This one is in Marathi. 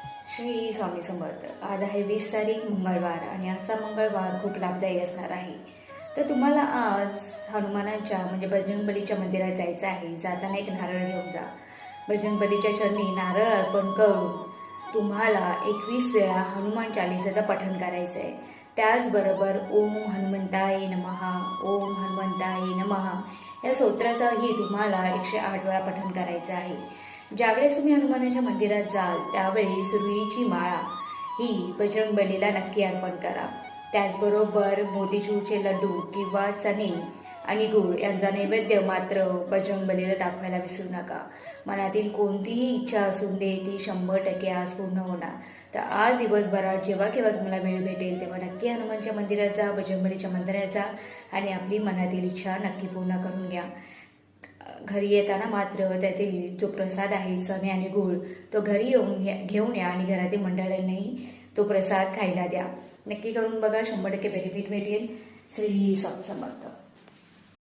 श्री स्वामी समर्थ. आज आहे 20 तारीख मंगळवार आणि आजचा मंगळवार खूप लाभदायी असणार आहे. तर तुम्हाला आज हनुमानाच्या म्हणजे बजरंगबलीच्या मंदिरात जायचं आहे. जाताना एक नारळ घेऊन जा. बजरंगबलीच्या चरणी नारळ अर्पण करून तुम्हाला 21 वेळा हनुमान चालिसाचं पठण करायचं आहे. त्याचबरोबर ओम हनुमंताय नमः, ओम हनुमंताय नमः या स्तोत्राचाही तुम्हाला 108 वेळा पठण करायचं आहे. ज्यावेळेस तुम्ही हनुमानाच्या मंदिरात जाल त्यावेळी सुरईची माळा ही बजरंगबलीला नक्की अर्पण करा. त्याचबरोबर मोतीचूरचे लड्डू किंवा चणे आणि गूळ यांचा नैवेद्य मात्र बजरंगबलीला दाखवायला विसरू नका. मनातील कोणतीही इच्छा असून दे ती 100% आज पूर्ण होणार. तर आज दिवसभरात जेव्हा केव्हा तुम्हाला वेळ भेटेल तेव्हा नक्की हनुमानच्या मंदिरात जा, बजरंगबलीच्या मंदिरात जा आणि आपली मनातील इच्छा नक्की पूर्ण करून घ्या. घरी येताना मात्र त्यातील जो प्रसाद आहे चणे आणि गूळ तो घरी येऊन घेऊन या आणि घरातील मंडळींनाही तो प्रसाद खायला द्या. नक्की करून बघा, 100% बेनिफिट भेटेल. श्री स्वामी समर्थ.